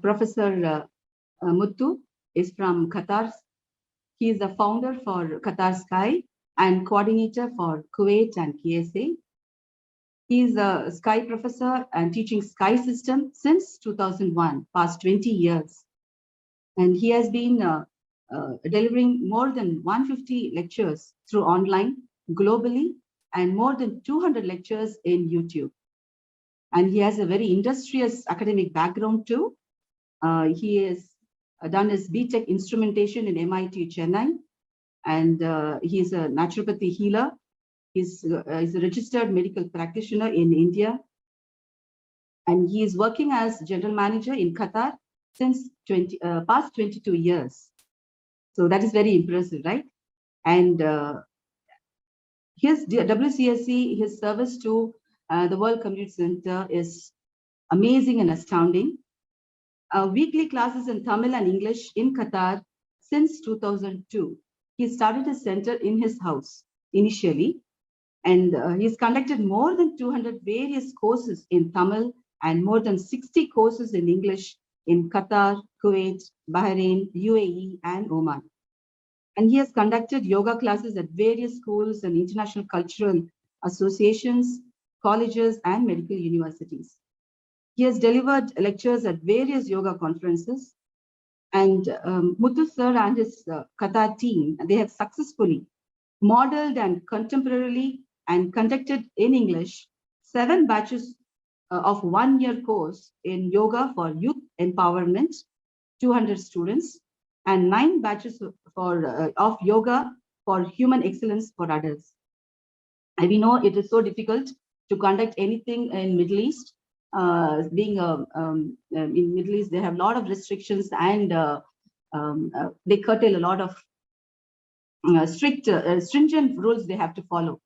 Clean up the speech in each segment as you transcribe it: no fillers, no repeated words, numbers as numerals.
Professor Muthu is from Qatar. He is the founder for Qatar Sky and coordinator for Kuwait and KSA. He is a Sky professor and teaching Sky system since 2001, past 20 years. And he has been delivering more than 150 lectures through online, globally, and more than 200 lectures in YouTube. And he has a very industrious academic background too. He has done his BTech instrumentation in MIT Chennai, and he is a naturopathy healer. He's a registered medical practitioner in India, and he is working as general manager in Qatar since past 22 years. So that is very impressive, right? And his WCSC, his service to the World Community Center is amazing and astounding. Weekly classes in Tamil and English in Qatar since 2002. He started his center in his house initially, and he's conducted more than 200 various courses in Tamil and more than 60 courses in English in Qatar, Kuwait, Bahrain, UAE, and Oman. And he has conducted yoga classes at various schools and international cultural associations, colleges, and medical universities. He has delivered lectures at various yoga conferences. And Muthu sir and his Qatar team, they have successfully modeled and contemporarily and conducted in English 7 batches of 1-year course in yoga for youth empowerment, 200 students, and 9 batches of yoga for human excellence for adults. And we know it is so difficult to conduct anything in Middle East. Being in Middle East, they have a lot of restrictions, and they curtail a lot of stringent rules they have to follow.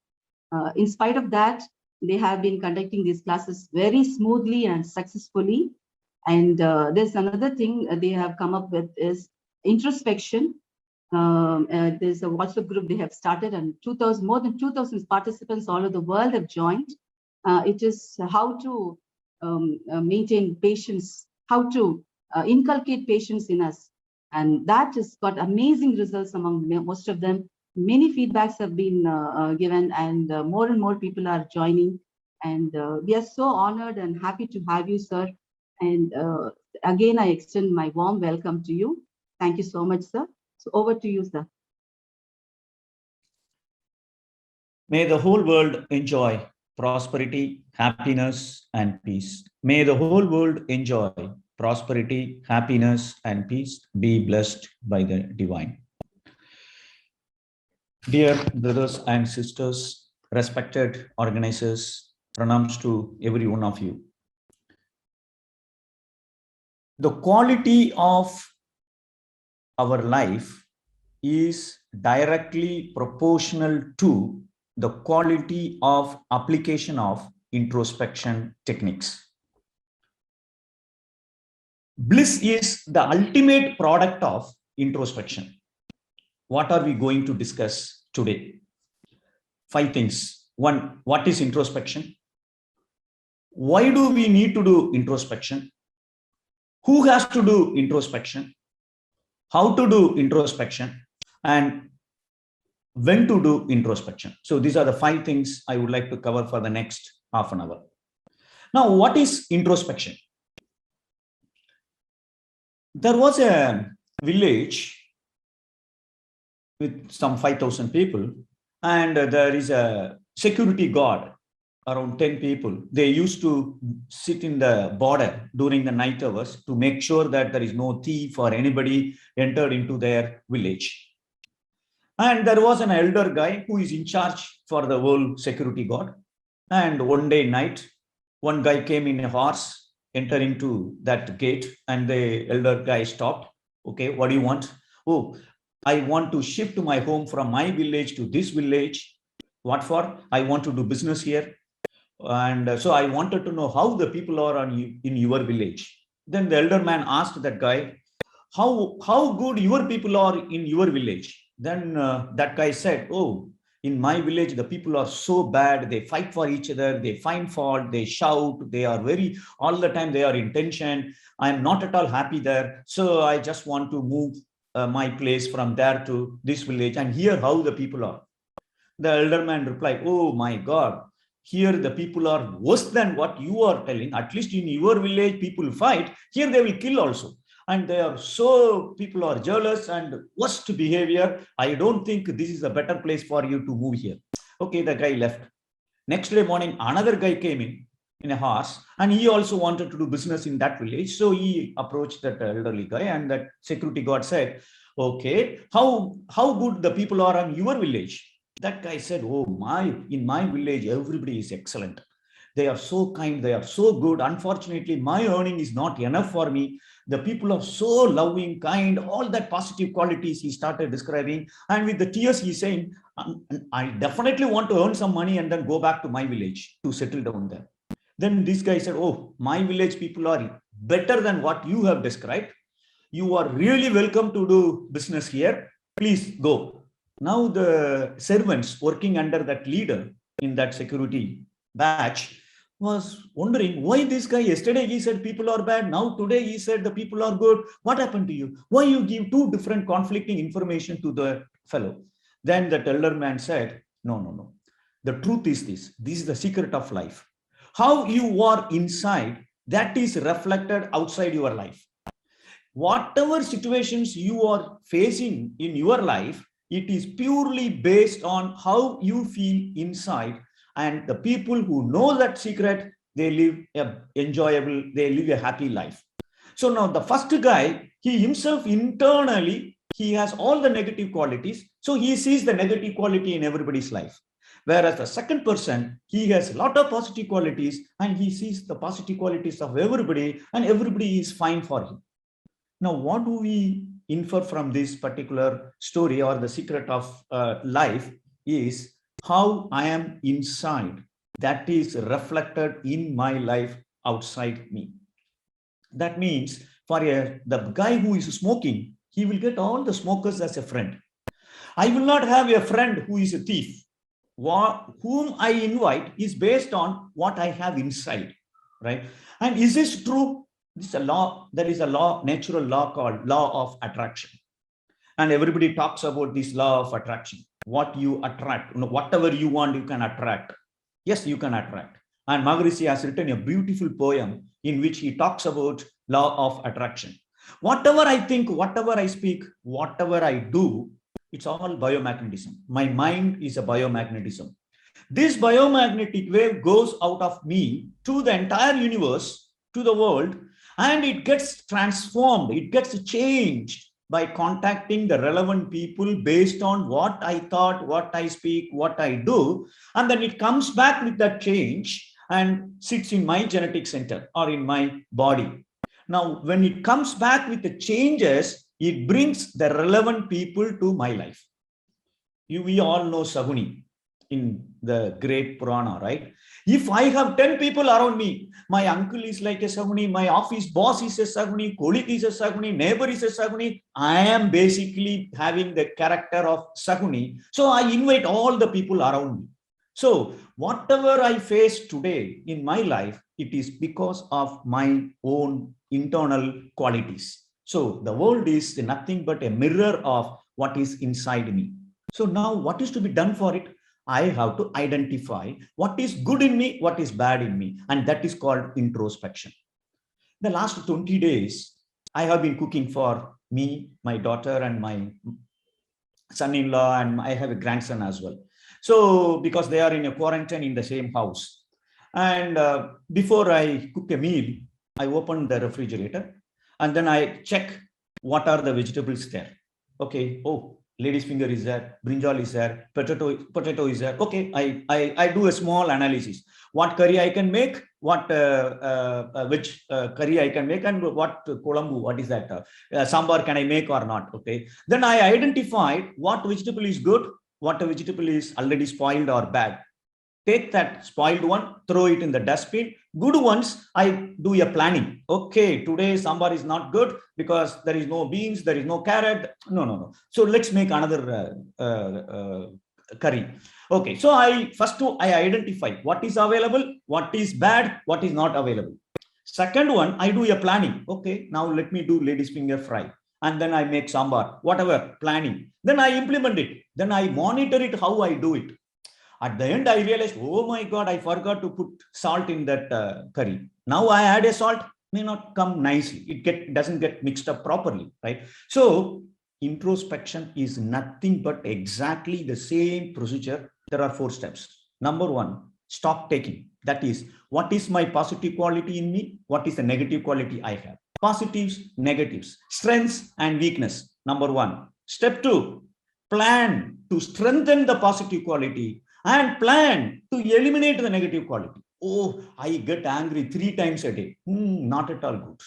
In spite of that, they have been conducting these classes very smoothly and successfully. And there's another thing they have come up with is introspection. There's a WhatsApp group they have started, and more than 2,000 participants all over the world have joined. It is how to maintain patience, how to inculcate patience in us. And that has got amazing results among most of them. Many feedbacks have been given, and more people are joining. And we are so honored and happy to have you, sir. And again, I extend my warm welcome to you. Thank you so much, sir. So over to you, sir. May the whole world enjoy prosperity, happiness, and peace. May the whole world enjoy prosperity, happiness, and peace. Be blessed by the divine. Dear brothers and sisters, respected organizers, pranams to every one of you. The quality of our life is directly proportional to the quality of application of introspection techniques. Bliss is the ultimate product of introspection. What are we going to discuss today? 5 things. 1, what is introspection? Why do we need to do introspection? Who has to do introspection? How to do introspection? And when to do introspection. So these are the 5 things I would like to cover for the next half an hour. Now, what is introspection? There was a village with some 5,000 people, and there is a security guard, around 10 people. They used to sit in the border during the night hours to make sure that there is no thief or anybody entered into their village. And there was an elder guy who is in charge for the whole security guard. And one day night, one guy came in a horse, entering to that gate, and the elder guy stopped. Okay, what do you want? Oh, I want to shift my home from my village to this village. What for? I want to do business here. And so I wanted to know how the people are in your village. Then the elder man asked that guy, how good your people are in your village. Then that guy said, oh, In my village, the people are so bad. They fight for each other. They find fault. They shout. They are all the time they are in tension. I am not at all happy there. So I just want to move my place from there to this village and hear how the people are. The elder man replied, oh my God, here the people are worse than what you are telling. At least in your village, people fight. Here they will kill also. And they are people are jealous and worst behavior. I don't think this is a better place for you to move here. Okay, the guy left. Next day morning, another guy came in a horse, and he also wanted to do business in that village. So he approached that elderly guy, and that security guard said, okay, how good the people are in your village? That guy said, oh in my village, everybody is excellent. They are so kind, they are so good. Unfortunately, my earning is not enough for me. The people are so loving, kind, all that positive qualities he started describing. And with the tears, he's saying, I definitely want to earn some money and then go back to my village to settle down there. Then this guy said, oh, my village people are better than what you have described. You are really welcome to do business here. Please go. Now the servants working under that leader in that security batch was wondering why this guy, yesterday he said people are bad, now today he said the people are good. What happened to you? Why you give two different conflicting information to the fellow? Then the elder man said, no. The truth is this is the secret of life. How you are inside, that is reflected outside your life. Whatever situations you are facing in your life, it is purely based on how you feel inside. And the people who know that secret, they live they live a happy life. So now the first guy, he himself internally, he has all the negative qualities. So he sees the negative quality in everybody's life. Whereas the second person, he has a lot of positive qualities and he sees the positive qualities of everybody and everybody is fine for him. Now, what do we infer from this particular story, or the secret of life is how I am inside, that is reflected in my life outside me. That means for the guy who is smoking, he will get all the smokers as a friend. I will not have a friend who is a thief. Whom I invite is based on what I have inside, right? And is this true? This is a law. There is a law, natural law called law of attraction. And everybody talks about this law of attraction. What you attract, whatever you want, you can attract. Yes, you can attract. And Maharishi has written a beautiful poem in which he talks about law of attraction. Whatever I think, whatever I speak, whatever I do, it's all biomagnetism. My mind is a biomagnetism. This biomagnetic wave goes out of me to the entire universe, to the world, and it gets transformed, it gets changed by contacting the relevant people based on what I thought, what I speak, what I do. And then it comes back with that change and sits in my genetic center or in my body. Now, when it comes back with the changes, it brings the relevant people to my life. We all know Saguni in the great Purana, right? If I have 10 people around me, my uncle is like a Saguni, my office boss is a Saguni, colleague is a Saguni, neighbor is a Saguni, I am basically having the character of Saguni. So I invite all the people around me. So whatever I face today in my life, it is because of my own internal qualities. So the world is nothing but a mirror of what is inside me. So now what is to be done for it? I have to identify what is good in me, what is bad in me. And that is called introspection. The last 20 days, I have been cooking for me, my daughter, and my son-in-law, and I have a grandson as well. So because they are in a quarantine in the same house. And before I cook a meal, I open the refrigerator and then I check what are the vegetables there. Okay, oh, lady's finger is there, brinjal is there, potato is there. Okay, I do a small analysis. What curry I can make, what which curry I can make, and what kolambu, what is that? Sambar can I make or not? Okay. Then I identified what vegetable is good, what vegetable is already spoiled or bad. Take that spoiled one, throw it in the dustbin. Good ones, I do a planning. Okay, today sambar is not good because there is no beans, there is no carrot. No. So let's make another curry. Okay, so I identify what is available, what is bad, what is not available. Second one, I do a planning. Okay, now let me do ladies finger fry, and then I make sambar, whatever, planning. Then I implement it. Then I monitor it, how I do it. At the end, I realized, oh my God, I forgot to put salt in that curry. Now I add a salt, may not come nicely. It doesn't get mixed up properly, right? So introspection is nothing but exactly the same procedure. There are 4 steps. Number 1, stock taking. That is, what is my positive quality in me? What is the negative quality I have? Positives, negatives, strengths and weakness. Number 1. Step 2, plan to strengthen the positive quality and plan to eliminate the negative quality. Oh, I get angry 3 times a day. Not at all good.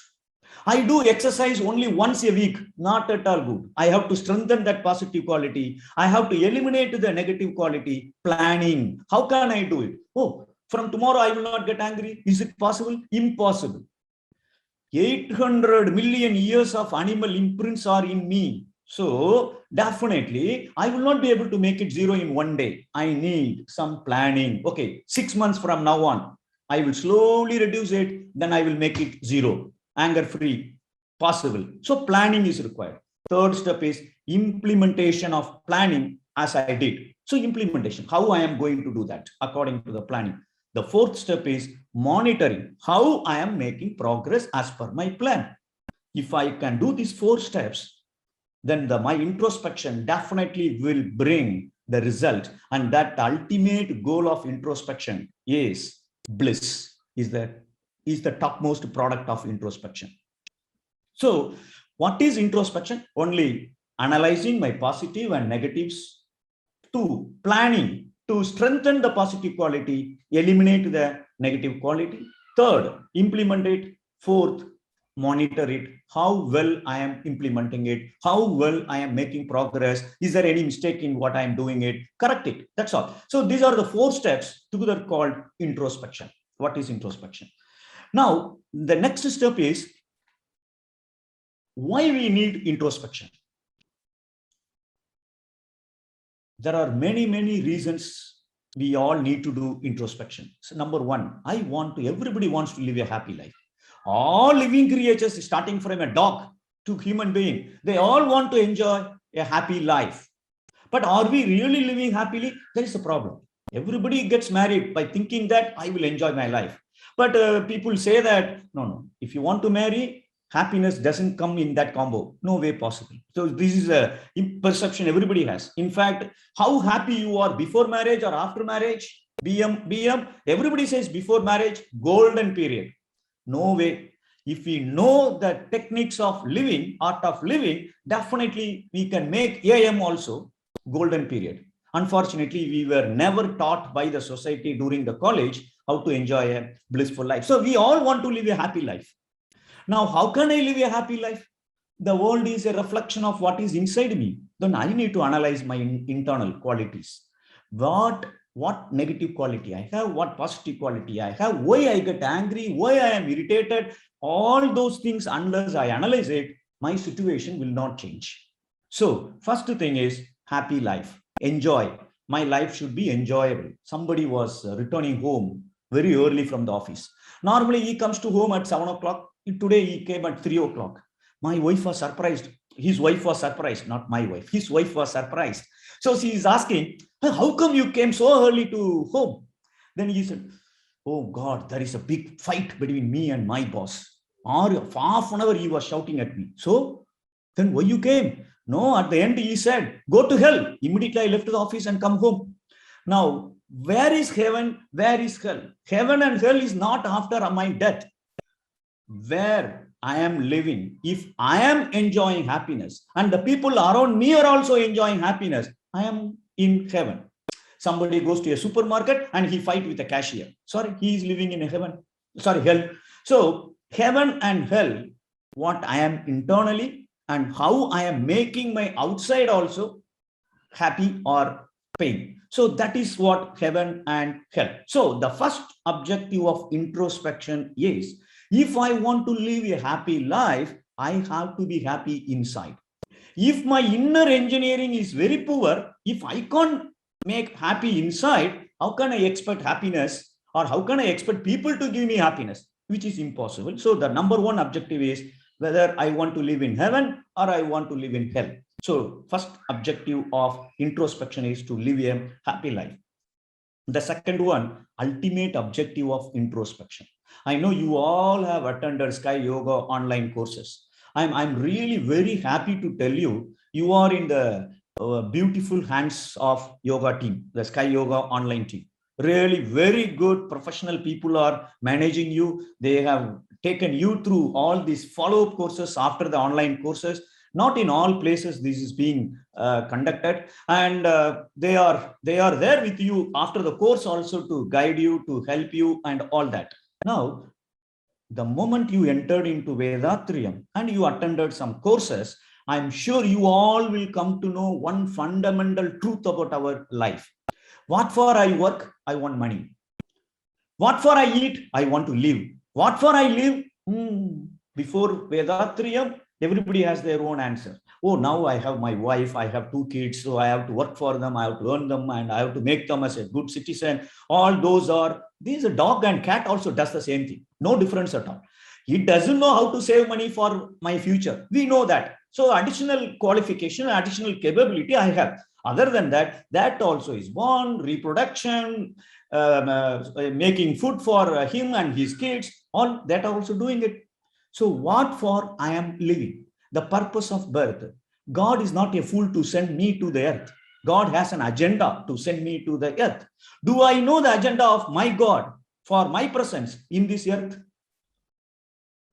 I do exercise only once a week. Not at all good. I have to strengthen that positive quality. I have to eliminate the negative quality. Planning. How can I do it? Oh, from tomorrow I will not get angry. Is it possible? Impossible. 800 million years of animal imprints are in me. So definitely I will not be able to make it 0 in one day. I need some planning. Okay, 6 months from now on, I will slowly reduce it. Then I will make it 0, anger free, possible. So planning is required. Third step is implementation of planning, as I did. So implementation, how I am going to do that according to the planning. The fourth step is monitoring, how I am making progress as per my plan. If I can do these 4 steps, then my introspection definitely will bring the result. And that ultimate goal of introspection is bliss, is the topmost product of introspection. So what is introspection? Only analyzing my positive and negatives. 2, planning to strengthen the positive quality, eliminate the negative quality. 3rd, implement it. 4th, monitor it, how well I am implementing it, how well I am making progress. Is there any mistake in what I am doing it? Correct it. That's all. So these are the 4 steps together called introspection. What is introspection? Now, the next step is why we need introspection. There are many reasons we all need to do introspection. So number 1, everybody wants to live a happy life. All living creatures, starting from a dog to human being, they all want to enjoy a happy life. But are we really living happily? There is a problem. Everybody gets married by thinking that I will enjoy my life. But people say that, no, if you want to marry, happiness doesn't come in that combo. No way possible. So this is a perception everybody has. In fact, how happy you are before marriage or after marriage, BM, everybody says before marriage, golden period. No way. If we know the techniques of living, art of living, definitely we can make AM also golden period. Unfortunately, we were never taught by the society during the college how to enjoy a blissful life. So we all want to live a happy life. Now, how can I live a happy life? The world is a reflection of what is inside me. Then I need to analyze my internal qualities. What negative quality I have, what positive quality I have, why I get angry, why I am irritated, all those things, unless I analyze it, my situation will not change. So first thing is happy life, enjoy. My life should be enjoyable. Somebody was returning home very early from the office. Normally he comes to home at 7 o'clock. Today he came at 3 o'clock. My wife was surprised. His wife was surprised, not my wife. His wife was surprised. So she is asking, how come you came so early to home? Then he said, oh God, there is a big fight between me and my boss. Or half an hour he was shouting at me. So then why you came? No, at the end he said, go to hell. Immediately I left the office and come home. Now, where is heaven? Where is hell? Heaven and hell is not after my death. Where I am living, if I am enjoying happiness and the people around me are also enjoying happiness, I am in heaven. Somebody goes to a supermarket and he fights with a cashier. Sorry, he is living in a heaven. Sorry, hell. So heaven and hell, what I am internally and how I am making my outside also happy or pain. So that is what heaven and hell. So the first objective of introspection is, if I want to live a happy life, I have to be happy inside. If my inner engineering is very poor, if I can't make happy inside, how can I expect happiness, or how can I expect people to give me happiness, which is impossible. So the number one objective is whether I want to live in heaven or I want to live in hell. So first objective of introspection is to live a happy life. The second one, ultimate objective of introspection. I know you all have attended Sky Yoga online courses. I'm really very happy to tell you, you are in the beautiful hands of yoga team, the Sky Yoga online team. Really very good professional people are managing you. They have taken you through all these follow-up courses after the online courses. Not in all places this is being conducted, and they are there with you after the course also to guide you, to help you, and all that. Now, the moment you entered into Vethathiri and you attended some courses, I'm sure you all will come to know one fundamental truth about our life. What for I work? I want money. What for I eat? I want to live. What for I live? Before Vethathiri, everybody has their own answer. Oh, now I have my wife, I have 2 kids, so I have to work for them, I have to earn them, and I have to make them as a good citizen. All those are, these dog and cat also does the same thing. No difference at all. He doesn't know how to save money for my future. We know that. So additional qualification, additional capability I have. Other than that, that also is born, reproduction, making food for him and his kids, all that are also doing it. So what for I am living? The purpose of birth. God is not a fool to send me to the earth. God has an agenda to send me to the earth. Do I know the agenda of my God for my presence in this earth?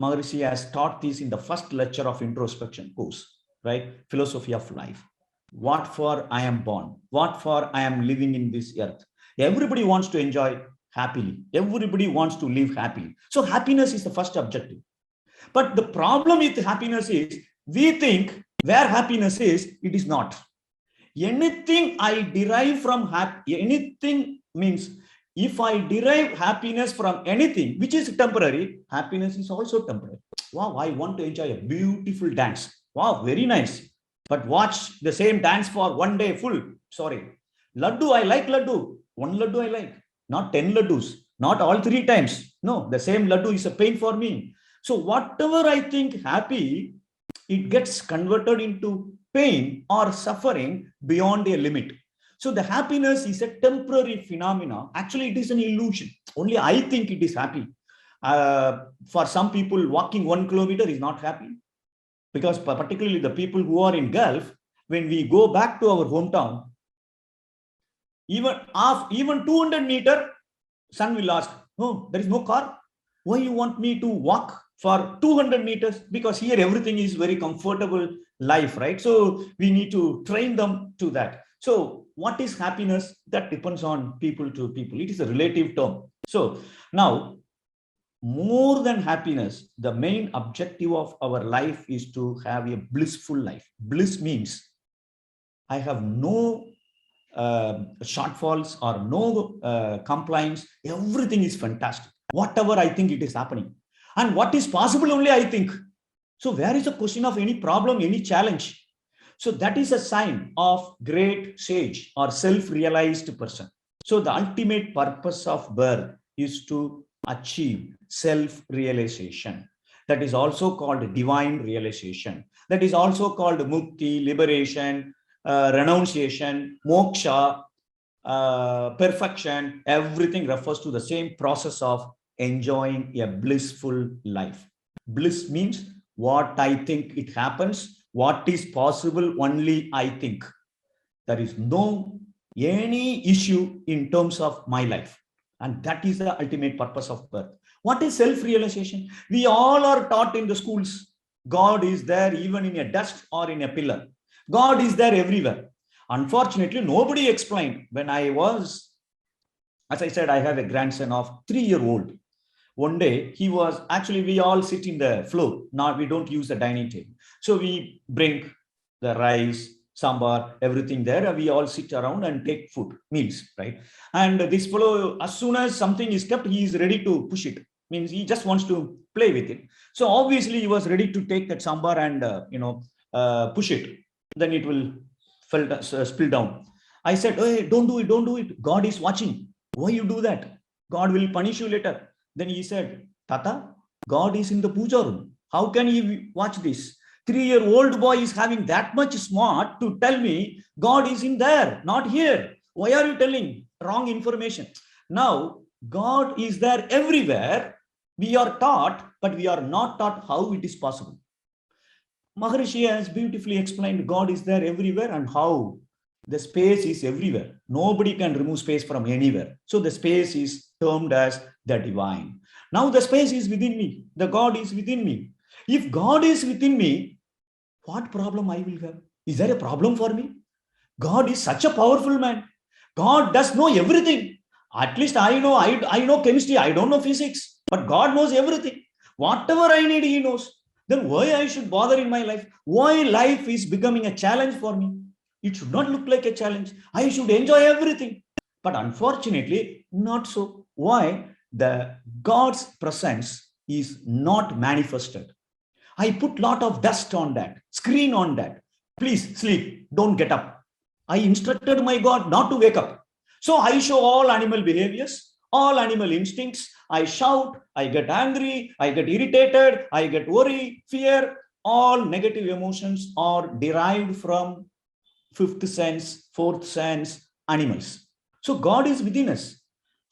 Maharishi has taught this in the first lecture of introspection course, right? Philosophy of life. What for I am born? What for I am living in this earth? Everybody wants to enjoy happily. Everybody wants to live happily. So happiness is the first objective. But the problem with happiness is we think where happiness is, it is not. Anything I derive from anything means if I derive happiness from anything which is temporary, happiness is also temporary. Wow, I want to enjoy a beautiful dance. Wow, very nice. But watch the same dance for one day full. Sorry. Laddu, I like laddu. One laddu I like. Not 10 laddus. Not all 3 times. No, the same laddu is a pain for me. So whatever I think happy, it gets converted into pain or suffering beyond a limit. So the happiness is a temporary phenomena. Actually, it is an illusion. Only I think it is happy. For some people, walking 1 kilometer is not happy. Because particularly the people who are in Gulf, when we go back to our hometown, even 200 meter, son will ask, oh, there is no car. Why you want me to walk for 200 meters? Because here everything is very comfortable life, right? So we need to train them to that. So what is happiness? That depends on people to people. It is a relative term. So now, more than happiness, the main objective of our life is to have a blissful life. Bliss means I have no shortfalls or no complaints. Everything is fantastic. Whatever I think, it is happening. And what is possible only I think. So where is the question of any problem, any challenge? So that is a sign of great sage or self-realized person. So the ultimate purpose of birth is to achieve self-realization. That is also called divine realization. That is also called mukti, liberation, renunciation, moksha, perfection. Everything refers to the same process of enjoying a blissful life. Bliss means what I think it happens, what is possible only I think. There is no any issue in terms of my life. And that is the ultimate purpose of birth. What is self-realization? We all are taught in the schools. God is there even in a dust or in a pillar. God is there everywhere. Unfortunately, nobody explained. When I was, as I said, I have a grandson of 3-year-old. One day, he was, actually, we all sit in the floor. Now we don't use the dining table. So we bring the rice, sambar, everything there. And we all sit around and take food, meals, right? And this fellow, as soon as something is kept, he is ready to push it. Means he just wants to play with it. So obviously, he was ready to take that sambar and, push it. Then it will spill down. I said, hey, don't do it, don't do it. God is watching. Why you do that? God will punish you later. Then he said, Tata, God is in the puja room. How can he watch this? 3-year-old boy is having that much smart to tell me God is in there, not here. Why are you telling wrong information? Now, God is there everywhere. We are taught, but we are not taught how it is possible. Maharishi has beautifully explained God is there everywhere and how the space is everywhere. Nobody can remove space from anywhere. So the space is termed as the divine. Now the space is within me. The God is within me. If God is within me, what problem I will have? Is there a problem for me? God is such a powerful man. God does know everything. At least I know chemistry. I don't know physics, but God knows everything. Whatever I need, he knows. Then why I should bother in my life? Why life is becoming a challenge for me? It should not look like a challenge. I should enjoy everything. But unfortunately, not so. Why? The God's presence is not manifested. I put lot of dust on that, screen on that. Please sleep, don't get up. I instructed my God not to wake up. So I show all animal behaviors, all animal instincts. I shout, I get angry, I get irritated, I get worry, fear. All negative emotions are derived from fifth sense, fourth sense, animals. So God is within us.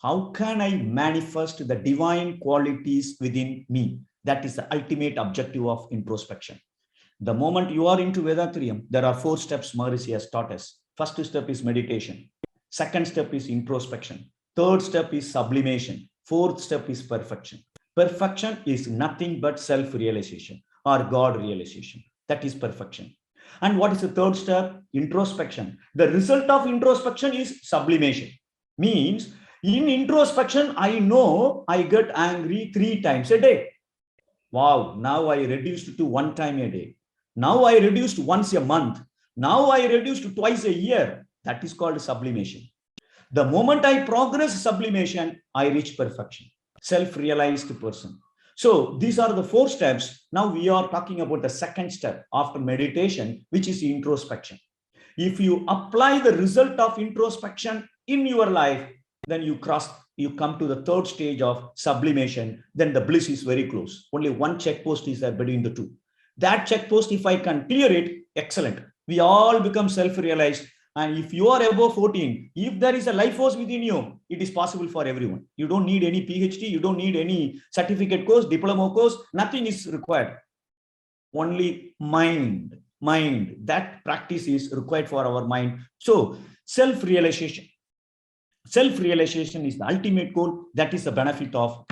How can I manifest the divine qualities within me? That is the ultimate objective of introspection. The moment you are into Vethathiri, there are 4 steps Maharishi has taught us. First step is meditation. Second step is introspection. Third step is sublimation. Fourth step is perfection. Perfection is nothing but self-realization or God realization. That is perfection. And what is the third step? Introspection. The result of introspection is sublimation. Means in introspection, I know I get angry 3 times a day. Wow, now I reduced to 1 time a day. Now I reduced once a month. Now I reduced twice a year. That is called sublimation. The moment I progress sublimation, I reach perfection. Self-realized person. So these are the 4 steps. Now we are talking about the second step after meditation, which is introspection. If you apply the result of introspection in your life, then you come to the third stage of sublimation. Then the bliss is very close. Only one checkpost is there between the two. That checkpost, if I can clear it, excellent. We all become self-realized. And if you are above 14, if there is a life force within you, it is possible for everyone. You don't need any PhD. You don't need any certificate course, diploma course. Nothing is required. Only mind. That practice is required for our mind. So self-realization. Self-realization is the ultimate goal. That is the benefit of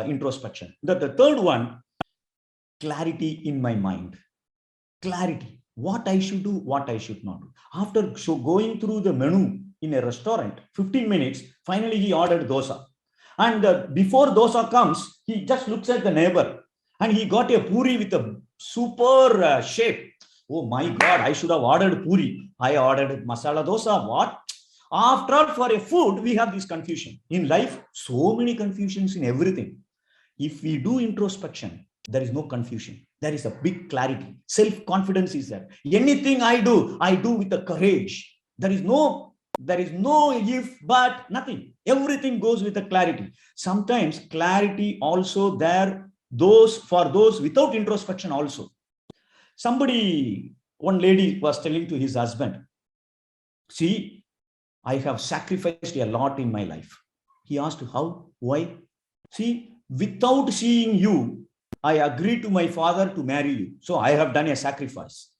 introspection. The third one, clarity in my mind. Clarity. What I should do, what I should not do. After going through the menu in a restaurant, 15 minutes, finally he ordered dosa. And before dosa comes, he just looks at the neighbor and he got a puri with a super shape. Oh my God, I should have ordered puri. I ordered masala dosa. What? After all, for a food, we have this confusion. In life, so many confusions in everything. If we do introspection, there is no confusion. There is a big clarity. Self-confidence is there. Anything I do with the courage. There is no if, but, nothing. Everything goes with the clarity. Sometimes clarity also there, for those without introspection also. One lady was telling to his husband, see, I have sacrificed a lot in my life. He asked, how? Why? See, without seeing you, I agreed to my father to marry you. So I have done a sacrifice.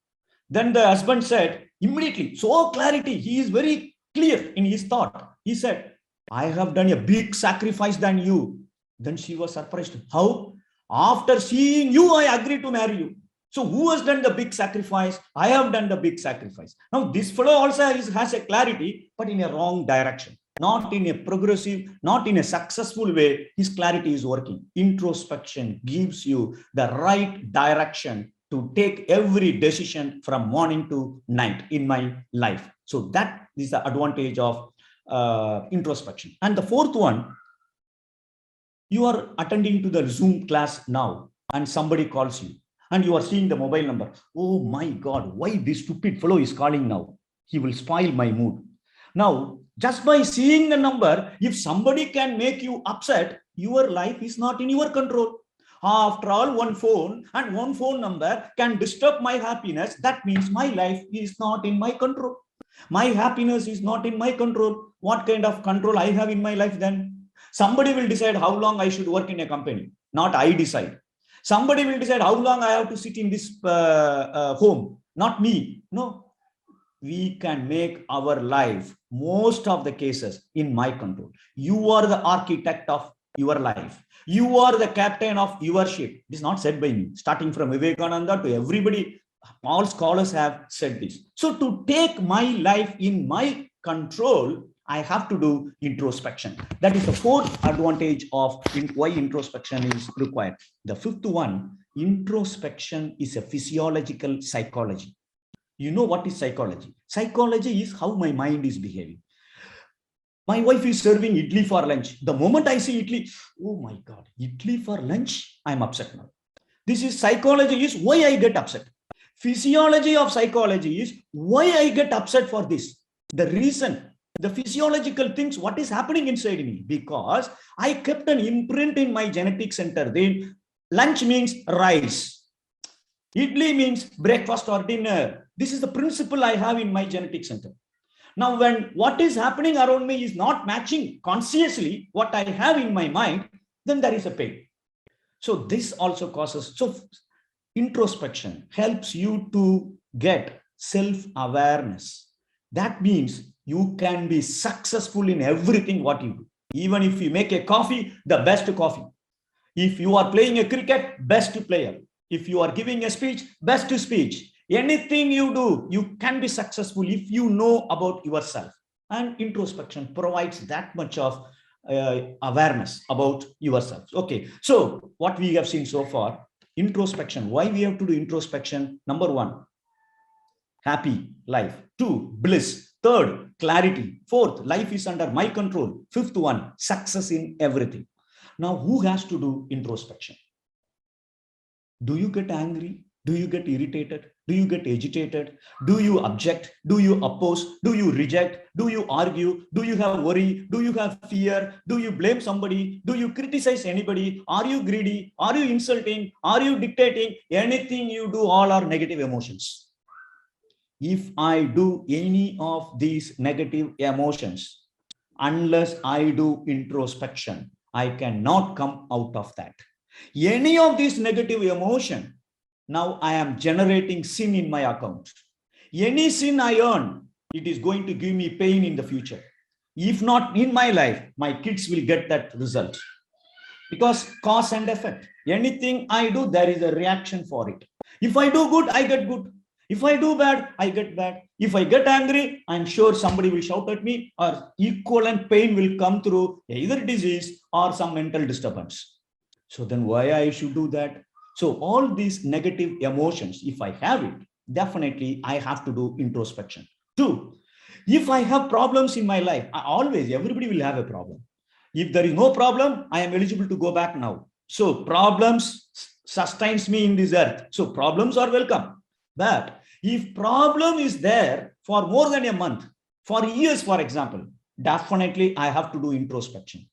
Then the husband said, immediately, so clarity, he is very clear in his thought. He said, I have done a big sacrifice than you. Then she was surprised. How? After seeing you, I agreed to marry you. So who has done the big sacrifice? I have done the big sacrifice. Now this fellow also has a clarity, but in a wrong direction. Not in a progressive, not in a successful way. His clarity is working. Introspection gives you the right direction to take every decision from morning to night in my life. So that is the advantage of introspection. And the fourth one, you are attending to the Zoom class now and somebody calls you and you are seeing the mobile number. Oh my God, why this stupid fellow is calling now? He will spoil my mood. Now, just by seeing the number, if somebody can make you upset, your life is not in your control. After all, one phone and one phone number can disturb my happiness. That means my life is not in my control. My happiness is not in my control. What kind of control I have in my life then? Somebody will decide how long I should work in a company, not I decide. Somebody will decide how long I have to sit in this home, not me. No, we can make our life, most of the cases, in my control. You are the architect of your life. You are the captain of your ship. It is not said by me. Starting from Vivekananda to everybody, all scholars have said this. So to take my life in my control, I have to do introspection. That is the fourth advantage of why introspection is required. The fifth one, introspection is a physiological psychology. You know what is psychology? Psychology is how my mind is behaving. My wife is serving idli for lunch. The moment I see idli, oh my God, idli for lunch, I'm upset now. This is psychology, is why I get upset. Physiology of psychology is why I get upset for this. The reason, the physiological things, what is happening inside me, because I kept an imprint in my genetic center. Then lunch means rice. Idli means breakfast or dinner. This is the principle I have in my genetic center. Now, when what is happening around me is not matching consciously what I have in my mind, then there is a pain. So this also causes, so introspection helps you to get self-awareness. That means you can be successful in everything what you do. Even if you make a coffee, the best coffee. If you are playing a cricket, best player. If you are giving a speech, best speech. Anything you do, you can be successful if you know about yourself. And introspection provides that much of awareness about yourself. Okay, so what we have seen so far, introspection. Why we have to do introspection? Number one, happy life. Two, bliss. Third, clarity. Fourth, life is under my control. Fifth one, success in everything. Now, who has to do introspection? Do you get angry? Do you get irritated? Do you get agitated? Do you object? Do you oppose? Do you reject? Do you argue? Do you have worry? Do you have fear? Do you blame somebody? Do you criticize anybody? Are you greedy? Are you insulting? Are you dictating? Anything you do, all are negative emotions. If I do any of these negative emotions, unless I do introspection, I cannot come out of that. Any of these negative emotion, now I am generating sin in my account. Any sin I earn, it is going to give me pain in the future. If not in my life, my kids will get that result. Because cause and effect. Anything I do, there is a reaction for it. If I do good, I get good. If I do bad, I get bad. If I get angry, I'm sure somebody will shout at me, or equivalent pain will come through either disease or some mental disturbance. So then why I should do that? So all these negative emotions, if I have it, definitely I have to do introspection. Two, if I have problems in my life, everybody will have a problem. If there is no problem, I am eligible to go back now. So problems sustains me in this earth. So problems are welcome. But if problem is there for more than a month, for years, for example, definitely I have to do introspection.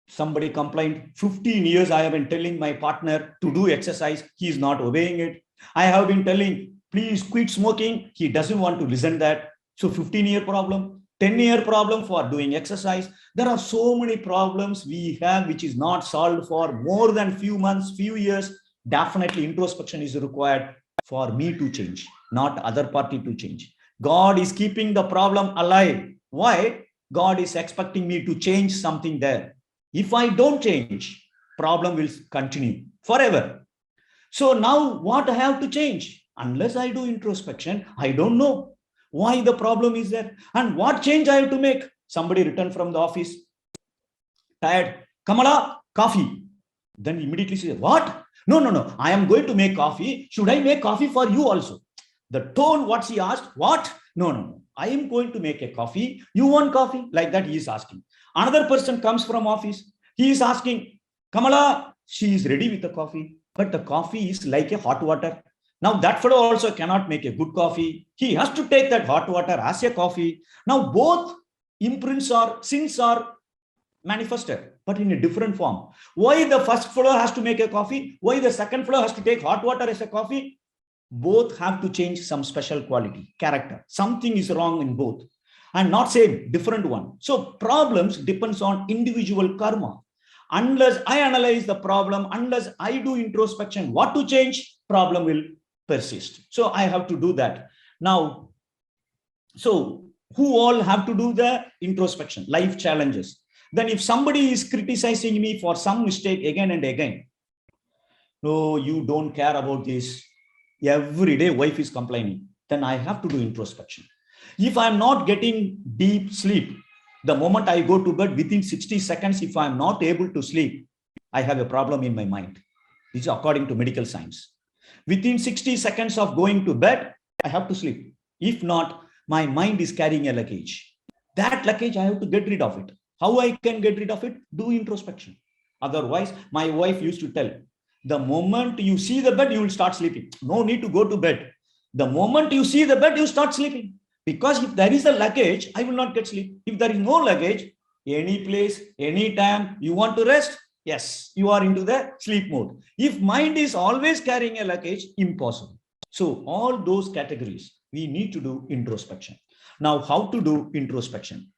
Somebody complained, 15 years I have been telling my partner to do exercise. He is not obeying it. I have been telling, please quit smoking. He doesn't want to listen to that. So 15-year problem, 10-year problem for doing exercise. There are so many problems we have which is not solved for more than few months, few years. Definitely introspection is required for me to change, not other party to change. God is keeping the problem alive. Why? God is expecting me to change something there. If I don't change, problem will continue forever. So now what I have to change? Unless I do introspection, I don't know why the problem is there and what change I have to make. Somebody returned from the office, tired. Kamala, coffee. Then immediately say, what? No. I am going to make coffee. Should I make coffee for you also? The tone, what she asked, what? No. I am going to make a coffee. You want coffee? Like that he is asking. Another person comes from office. He is asking, Kamala, she is ready with the coffee. But the coffee is like a hot water. Now that fellow also cannot make a good coffee. He has to take that hot water as a coffee. Now both imprints or sins are manifested, but in a different form. Why the first fellow has to make a coffee? Why the second fellow has to take hot water as a coffee? Both have to change some special quality, character. Something is wrong in both, and not say different one. So problems depends on individual karma. Unless I analyze the problem, unless I do introspection, what to change, problem will persist. So I have to do that. Now, so who all have to do the introspection? Life challenges. Then if somebody is criticizing me for some mistake again and again, no, you don't care about this. Every day wife is complaining. Then I have to do introspection. If I'm not getting deep sleep, the moment I go to bed, within 60 seconds, if I'm not able to sleep, I have a problem in my mind. This is according to medical science. Within 60 seconds of going to bed, I have to sleep. If not, my mind is carrying a luggage. That luggage, I have to get rid of it. How I can get rid of it? Do introspection. Otherwise, my wife used to tell, the moment you see the bed, you will start sleeping. No need to go to bed. The moment you see the bed, you start sleeping. Because if there is a luggage, I will not get sleep. If there is no luggage, any place, any time you want to rest, yes, you are into the sleep mode. If mind is always carrying a luggage, impossible. So all those categories, we need to do introspection. Now, how to do introspection?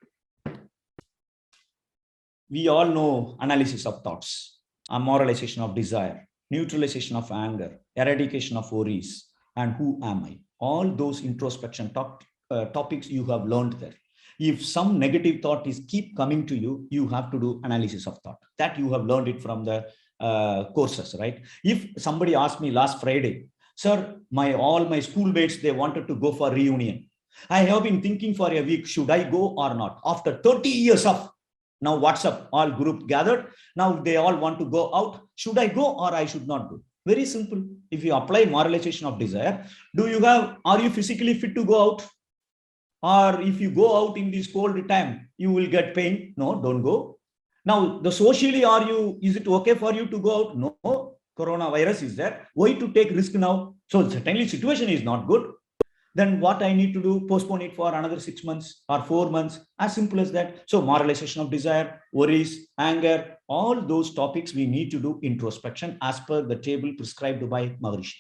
We all know analysis of thoughts, amoralization of desire, neutralization of anger, eradication of worries, and who am I? All those introspection topics you have learned there. If some negative thought is keep coming to you, you have to do analysis of thought. That you have learned it from the courses, right? If somebody asked me last Friday, sir, all my schoolmates, they wanted to go for reunion. I have been thinking for a week, should I go or not? After 30 years of now WhatsApp, all group gathered. Now they all want to go out. Should I go or I should not go? Very simple. If you apply moralization of desire, are you physically fit to go out? Or if you go out in this cold time, you will get pain. No, don't go. Now, socially, is it okay for you to go out? No, coronavirus is there. Why to take risk now? So certainly situation is not good. Then what I need to do, postpone it for another 6 months or 4 months, as simple as that. So moralization of desire, worries, anger, all those topics we need to do introspection as per the table prescribed by Maharishi.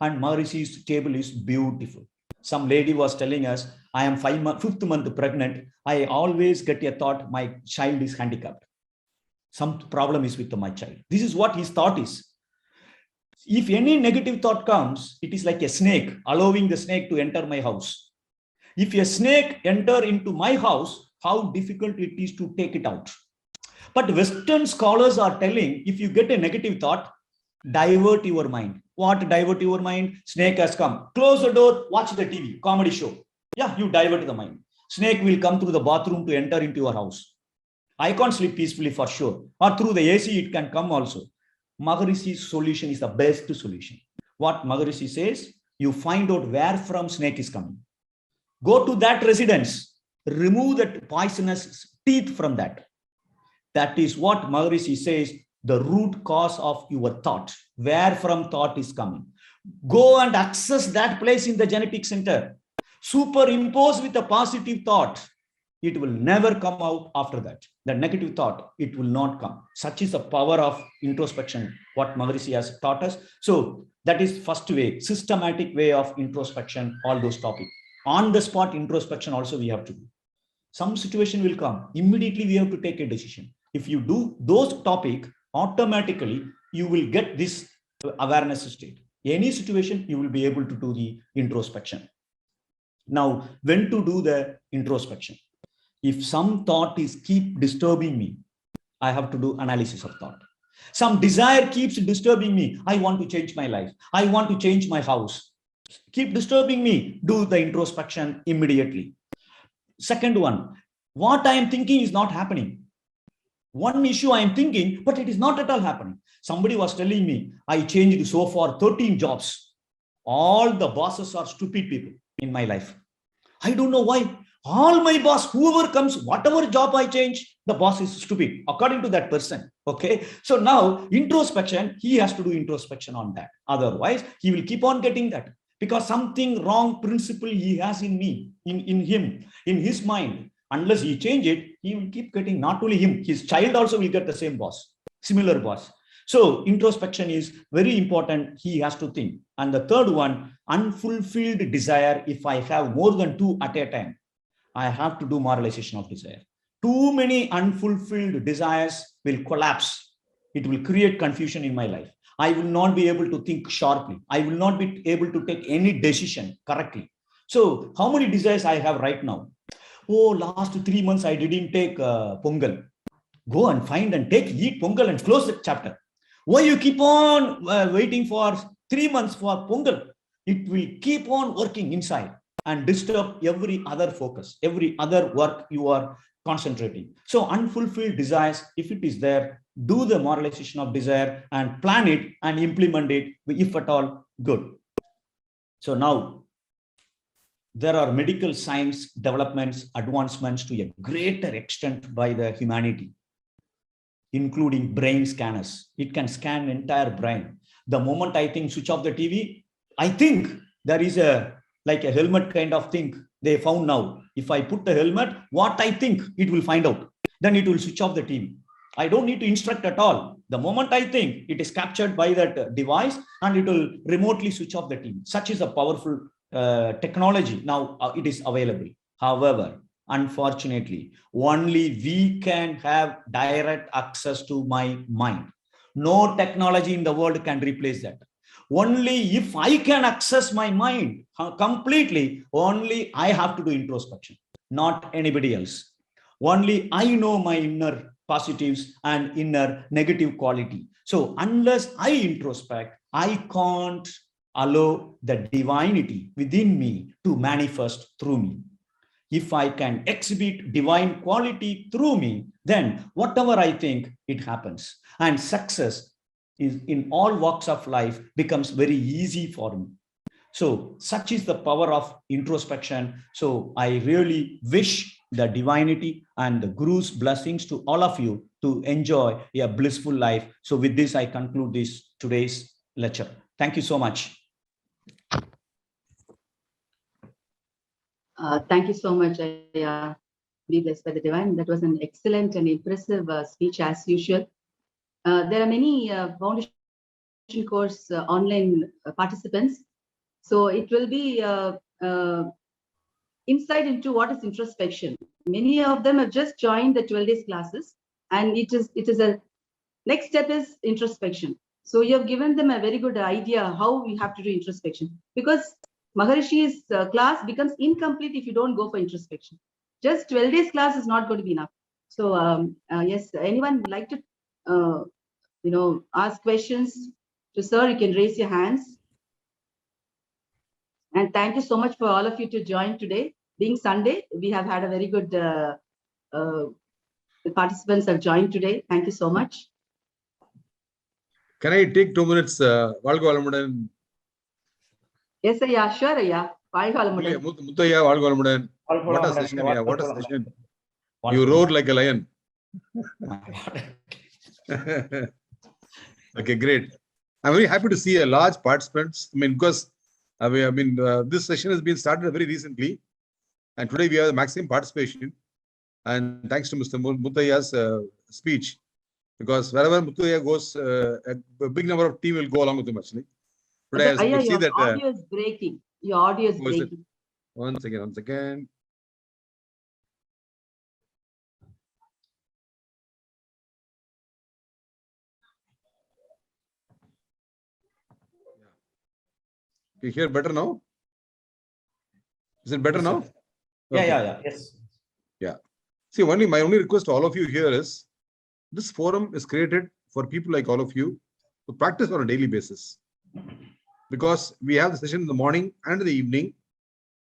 And Maharishi's table is beautiful. Some lady was telling us, I am 5th month pregnant. I always get a thought, my child is handicapped. Some problem is with my child. This is what his thought is. If any negative thought comes, it is like a snake, allowing the snake to enter my house. If a snake enter into my house, how difficult it is to take it out. But Western scholars are telling, if you get a negative thought, divert your mind. What divert your mind? Snake has come. Close the door, watch the TV, comedy show. Yeah, you divert the mind. Snake will come through the bathroom to enter into your house. I can't sleep peacefully for sure. Or through the AC, it can come also. Maharishi's solution is the best solution. What Maharishi says, you find out where from snake is coming. Go to that residence, remove that poisonous teeth from that. That is what Maharishi says, the root cause of your thought, where from thought is coming. Go and access that place in the genetic center. Superimpose with a positive thought. It will never come out after that. The negative thought, it will not come. Such is the power of introspection, what Maharishi has taught us. So that is first way, systematic way of introspection, all those topics. On the spot introspection also we have to do. Some situation will come. Immediately we have to take a decision. If you do those topics, automatically you will get this awareness state. Any situation, you will be able to do the introspection. Now, when to do the introspection? If some thought is keep disturbing me, I have to do analysis of thought. Some desire keeps disturbing me. I want to change my life. I want to change my house. Keep disturbing me. Do the introspection immediately. Second one, what I am thinking is not happening. One issue I am thinking, but it is not at all happening. Somebody was telling me, I changed so far 13 jobs. All the bosses are stupid people in my life. I don't know why. All my boss, whoever comes, whatever job I change, the boss is stupid, according to that person. Okay. So now introspection, he has to do introspection on that. Otherwise, he will keep on getting that, because something wrong principle he has in me, in him, in his mind. Unless he change it, he will keep getting, not only him, his child also will get the same boss, similar boss. So introspection is very important. He has to think. And the third one, unfulfilled desire. If I have more than two at a time, I have to do moralization of desire. Too many unfulfilled desires will collapse. It will create confusion in my life. I will not be able to think sharply. I will not be able to take any decision correctly. So how many desires I have right now? Oh, last 3 months I didn't take Pongal. Go and find and eat Pongal and close the chapter. Why you keep on waiting for 3 months for Pongal? It will keep on working inside and disturb every other focus, every other work you are concentrating. So unfulfilled desires, if it is there, do the moralization of desire and plan it and implement it, if at all good. So now there are medical science developments, advancements to a greater extent by the humanity, including brain scanners. It can scan entire brain. The moment I think switch off the TV, I think there is like a helmet kind of thing they found now. If I put the helmet, what I think, it will find out. Then it will switch off the TV. I don't need to instruct at all. The moment I think, it is captured by that device and it will remotely switch off the TV. Such is a powerful technology. Now it is available. However, unfortunately, only we can have direct access to my mind. No technology in the world can replace that. Only if I can access my mind completely, only I have to do introspection, not anybody else. Only I know my inner positives and inner negative quality. So unless I introspect, I can't allow the divinity within me to manifest through me. If I can exhibit divine quality through me, then whatever I think, it happens. And success is in all walks of life becomes very easy for me. So such is the power of introspection. So I really wish the divinity and the Guru's blessings to all of you to enjoy a blissful life. So with this, I conclude this today's lecture. Thank you so much. Thank you so much. Be blessed by the divine. That was an excellent and impressive speech as usual. There are many foundation course online participants. So it will be insight into what is introspection. Many of them have just joined the 12 days classes, and it is a next step is introspection. So you have given them a very good idea how we have to do introspection, because Maharishi's class becomes incomplete if you don't go for introspection. Just 12 days class is not going to be enough. So yes, anyone would like to ask questions to sir, you can raise your hands. And thank you so much for all of you to join today. Being Sunday, we have had a very good the participants have joined today. Thank you so much. Can I take 2 minutes? Valga Valamudan. Yes, yeah, sure, yeah. Valga Valamudan. Muthu, Valga Valamudan. What a session, yeah. What a session. You roared like a lion. Okay, great. I'm very happy to see a large participants. I mean, because this session has been started very recently, and today we have the maximum participation. And thanks to Mr. Muthu's speech, because wherever Muthu goes, a big number of team will go along with him actually. Today, Ayya, your that, audio is breaking. Your audio is breaking. One second. You hear better now? Is it better now? Okay. Yeah. Yes. Yeah. See, my only request to all of you here is, this forum is created for people like all of you to practice on a daily basis. Because we have the session in the morning and in the evening.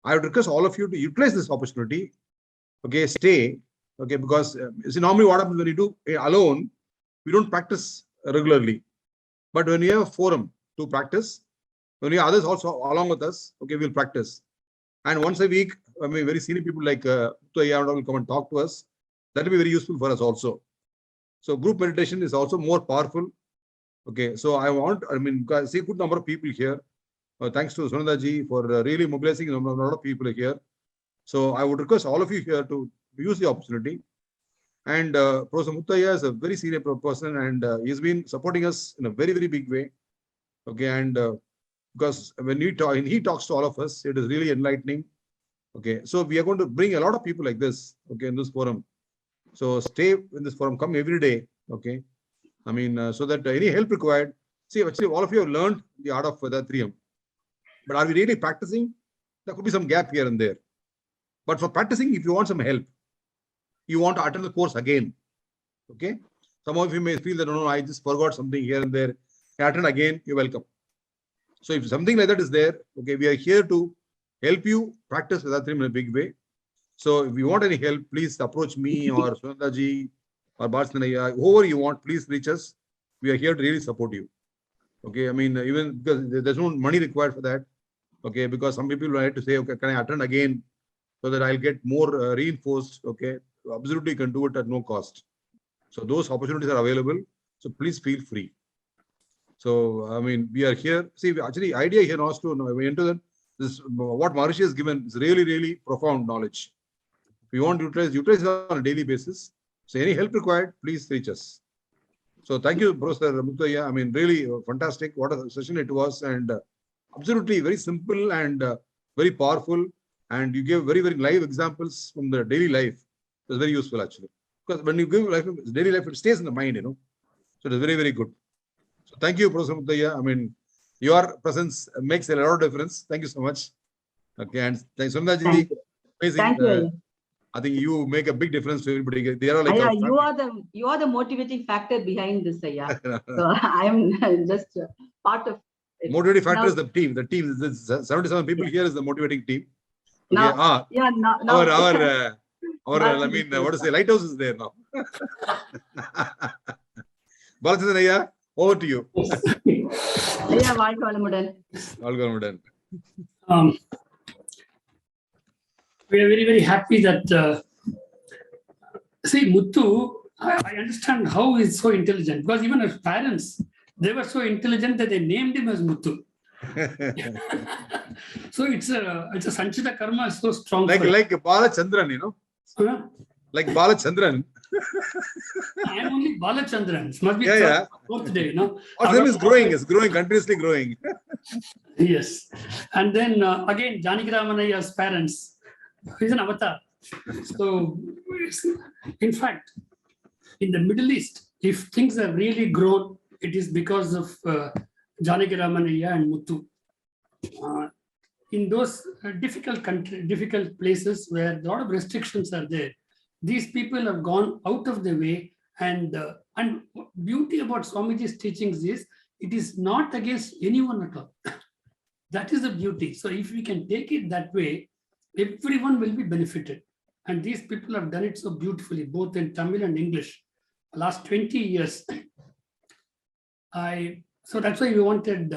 I would request all of you to utilize this opportunity. Okay, stay. Okay, because normally what happens when you do alone, we don't practice regularly. But when you have a forum to practice, when you have others also along with us, okay, we'll practice. And once a week, very senior people like Muthu will come and talk to us. That will be very useful for us also. So group meditation is also more powerful. Okay, so I see a good number of people here. Thanks to Sunanda ji for really mobilizing a lot of people here. So I would request all of you here to use the opportunity. And Professor Muthu is a very senior person, and he's been supporting us in a very, very big way. Okay, and because when he talks to all of us, it is really enlightening. Okay, so we are going to bring a lot of people like this, okay, in this forum. So stay in this forum, come every day, okay. So that any help required. See, actually, all of you have learned the art of Vethathiri. But are we really practicing? There could be some gap here and there. But for practicing, if you want some help, you want to attend the course again, okay. Some of you may feel that, no, I just forgot something here and there. Attend again, you're welcome. So if something like that is there, okay, we are here to help you practice Vethathiri in a big way. So if you want any help, please approach me or Sunanda ji or Bharathanaya, whoever you want, please reach us. We are here to really support you. Okay, even because there's no money required for that. Okay, because some people like to say, okay, can I attend again so that I'll get more reinforced? Okay, absolutely, you can do it at no cost. So those opportunities are available. So please feel free. So we are here. See, actually, idea here was to enter this. What Maharishi has given is really, really profound knowledge. We want to utilize it on a daily basis. So any help required, please reach us. So thank you, Professor Muthu. Really fantastic. What a session it was, and absolutely very simple and very powerful. And you gave very, very live examples from the daily life. It was very useful actually, because when you give daily life, it stays in the mind, So it is very, very good. So thank you, Professor Muthu. Your presence makes a lot of difference. Thank you so much. Okay, and thanks, Sunanda ji. Amazing. Thank you. I think you make a big difference to everybody. They are like you are the motivating factor behind this, Ayya. So I am just part of it. Motivating factor is the team. The team, 77 people here is the motivating team. Okay. Now, What to say? Lighthouse is there now. Bharathanaya, over to you. Ayya, வாழ்க வளமுடன். We are very, very happy that, see, Muthu, I understand how he's so intelligent, because even his parents, they were so intelligent that they named him as Muthu. So it's a Sanchita Karma is so strong. Like Balachandran, Like Balachandran. I am only Balachandran. It must be fourth day, Our name is growing, continuously growing. Yes. And then again, Janakiramanayya's parents, he's an avatar. So, in fact, in the Middle East, if things have really grown, it is because of Janakiramanayya and Muthu. In those difficult places where a lot of restrictions are there, these people have gone out of the way. And beauty about Swamiji's teachings is, it is not against anyone at all. That is the beauty. So if we can take it that way, everyone will be benefited. And these people have done it so beautifully, both in Tamil and English. Last 20 years. So that's why we wanted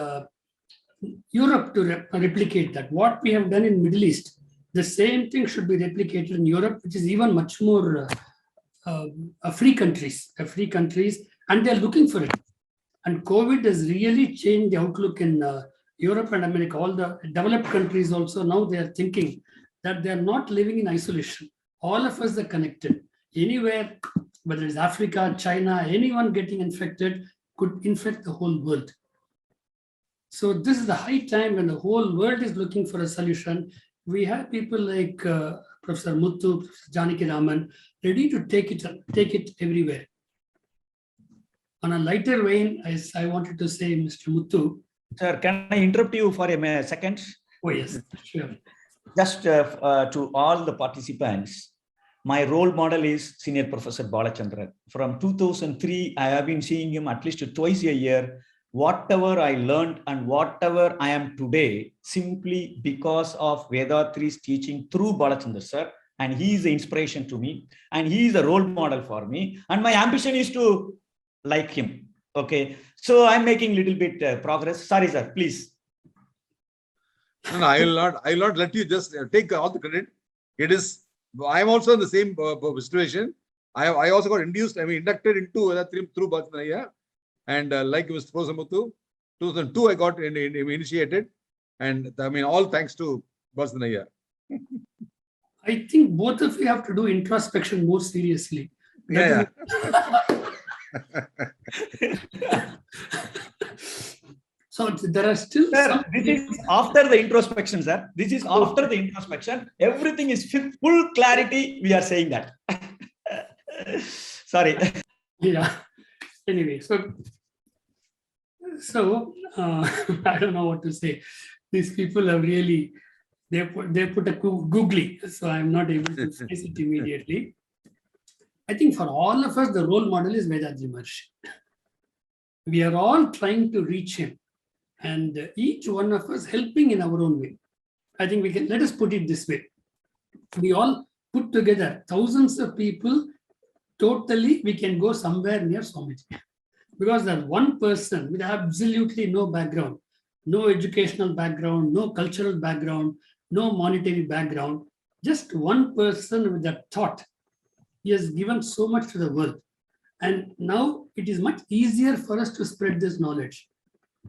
Europe to replicate that. What we have done in Middle East, the same thing should be replicated in Europe, which is even much more free countries, and they're looking for it. And COVID has really changed the outlook in Europe and America. All the developed countries also, now they are thinking that they are not living in isolation. All of us are connected. Anywhere, whether it's Africa, China, anyone getting infected could infect the whole world. So this is the high time when the whole world is looking for a solution. We have people like Professor Muthu, Professor Janakiraman, ready to take it everywhere. On a lighter vein, as I wanted to say, Mr. Muthu. Sir, can I interrupt you for a second? Oh, yes, sure. Just to all the participants, my role model is Senior Professor Balachandran. From 2003, I have been seeing him at least twice a year. Whatever I learned and whatever I am today, simply because of Vethathiri's teaching through Balachandran sir, and he is the inspiration to me, and he is a role model for me, and my ambition is to like him. Okay, so I'm making little bit progress. Sorry, sir, please. No, I will not let you just take all the credit. It is, I am also in the same situation. I also got induced, inducted into Vethathiri through Bharatanaaya. And like Mr. Prof. Muthu, 2002 I got initiated. And all thanks to Bharatanaaya. I think both of you have to do introspection more seriously. Yeah. So there are still Sir, some this is after the introspection, sir. This is after the introspection. Everything is full clarity. We are saying that. Sorry. Yeah. Anyway, so I don't know what to say. These people have really they put a googly, so I'm not able to face it immediately. I think for all of us, the role model is Vethathiri Maharshi. We are all trying to reach him, and each one of us helping in our own way. I think we can let us put it this way: we all put together thousands of people. Totally, we can go somewhere near Swamiji. Because that one person with absolutely no background, no educational background, no cultural background, no monetary background, just one person with that thought, he has given so much to the world. And now it is much easier for us to spread this knowledge.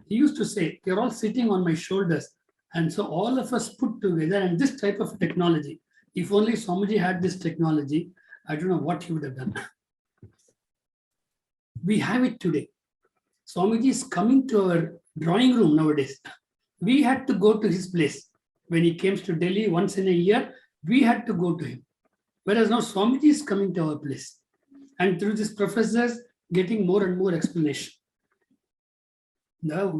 He used to say, you're all sitting on my shoulders. And so all of us put together, and this type of technology, if only Swamiji had this technology, I don't know what he would have done. We have it today. Swamiji is coming to our drawing room nowadays. We had to go to his place. When he comes to Delhi once in a year, we had to go to him. Whereas now Swamiji is coming to our place. And through these professors, getting more and more explanation. I don't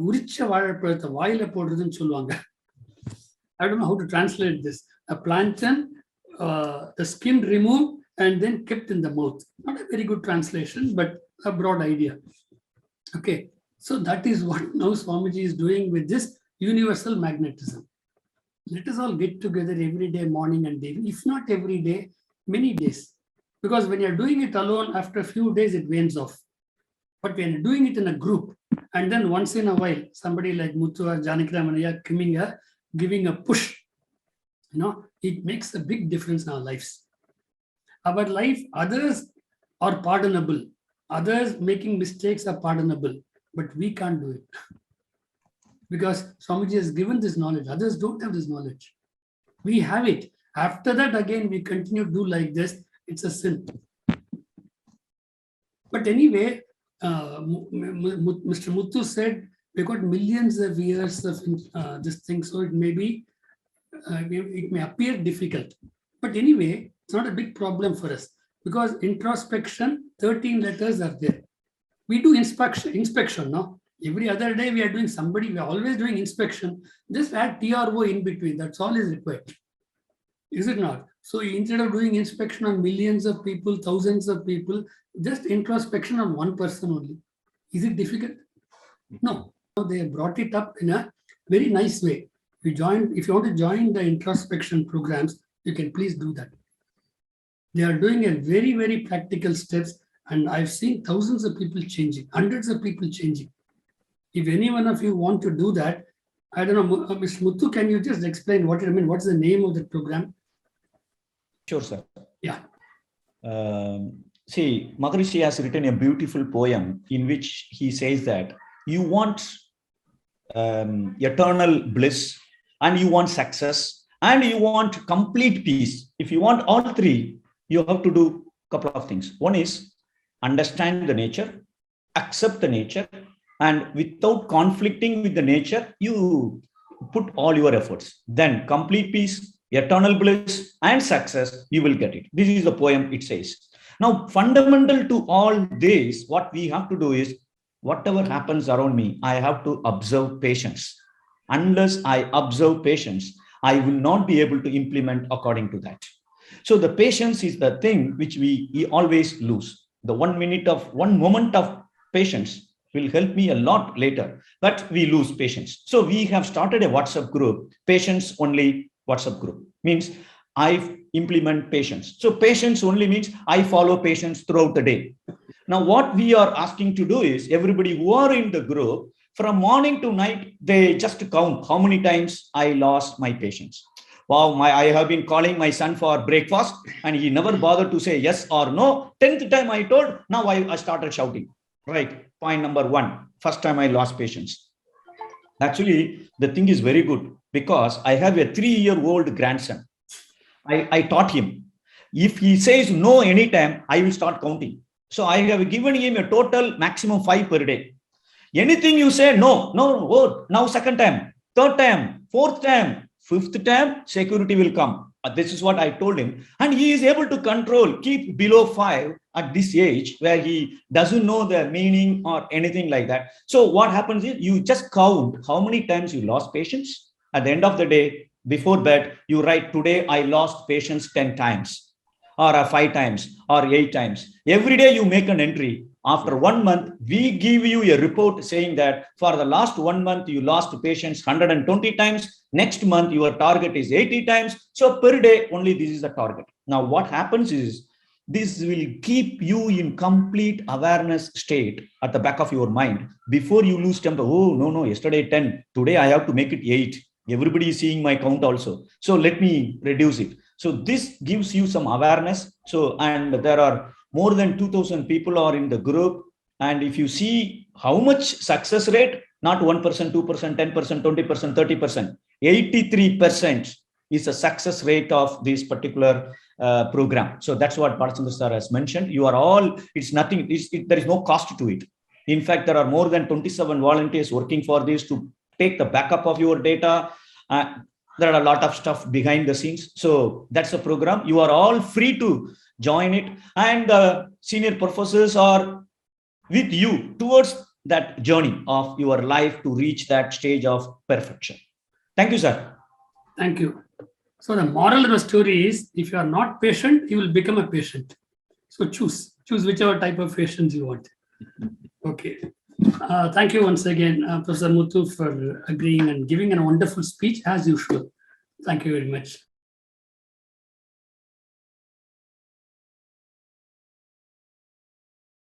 know how to translate this. A plantain, the skin removed and then kept in the mouth. Not a very good translation, but a broad idea. Okay, so that is what now Swamiji is doing with this universal magnetism. Let us all get together every day, morning and evening. If not every day, many days. Because when you're doing it alone, after a few days, it wanes off. But when you're doing it in a group, and then once in a while, somebody like Muthu or Janakiramanaya giving a push, it makes a big difference in our lives. Our life, others are pardonable. Others making mistakes are pardonable, but we can't do it. Because Swamiji has given this knowledge. Others don't have this knowledge. We have it. After that, again, we continue to do like this. It's a sin. But anyway, Mr. Muthu said, we got millions of years of this thing, so it may appear difficult. But anyway, it's not a big problem for us. Because introspection, 13 letters are there. We do inspection, no? Every other day we are doing we are always doing inspection. Just add TRO in between. That's all is required. Is it not? So instead of doing inspection on millions of people, thousands of people, just introspection on one person only. Is it difficult? No. They have brought it up in a very nice way. If you want to join the introspection programs, you can please do that. They are doing a very, very practical steps, and I've seen thousands of people changing, hundreds of people changing. If any one of you want to do that, I don't know, Mr. Muthu, can you just explain what it means? What's the name of the program? Sure, sir. Yeah. See, Maharishi has written a beautiful poem in which he says that you want eternal bliss, and you want success, and you want complete peace. If you want all three, you have to do a couple of things. One is understand the nature, accept the nature, and without conflicting with the nature, you put all your efforts. Then complete peace, eternal bliss, and success, you will get it. This is the poem, it says. Now, fundamental to all this, what we have to do is, whatever happens around me, I have to observe patience. Unless I observe patience, I will not be able to implement according to that. So the patience is the thing which we always lose. The 1 moment of patience will help me a lot later, but we lose patience. So we have started a WhatsApp group, patience only WhatsApp group. Means I implement patience. So patience only means I follow patience throughout the day. Now what we are asking to do is, everybody who are in the group, from morning to night, they just count how many times I lost my patience. wow, I have been calling my son for breakfast and he never bothered to say yes or no. 10th time I told, now I started shouting. Right. Point number 1. First time I lost patience. Actually, the thing is very good because I have a 3-year-old grandson. I taught him. If he says no anytime, I will start counting. So I have given him a total maximum 5 per day. Anything you say, no, oh, now second time, third time, fourth time, fifth time, security will come. This is what I told him. And he is able to control, keep below 5 at this age where he doesn't know the meaning or anything like that. So what happens is you just count how many times you lost patience. At the end of the day, before bed, you write, today I lost patience 10 times or 5 times or 8 times. Every day you make an entry. After 1 month, we give you a report saying that for the last 1 month, you lost patience 120 times. Next month, your target is 80 times. So per day, only this is the target. Now, what happens is this will keep you in complete awareness state at the back of your mind. Before you lose temper, oh, no, yesterday 10, today I have to make it 8. Everybody is seeing my count also. So let me reduce it. So this gives you some awareness. So, and there are more than 2,000 people are in the group. And if you see how much success rate, not 1%, 2%, 10%, 20%, 30%, 83% is a success rate of this particular program. So that's what Bhalachandra sir has mentioned. You are all, it's nothing, there is no cost to it. In fact, there are more than 27 volunteers working for this to take the backup of your data. There are a lot of stuff behind the scenes. So that's a program. You are all free to join it. And the senior professors are with you towards that journey of your life to reach that stage of perfection. Thank you, sir. Thank you. So the moral of the story is, if you are not patient, you will become a patient. So choose whichever type of patience you want. Okay. Thank you once again, Professor Muthu, for agreeing and giving a wonderful speech as usual. Thank you very much.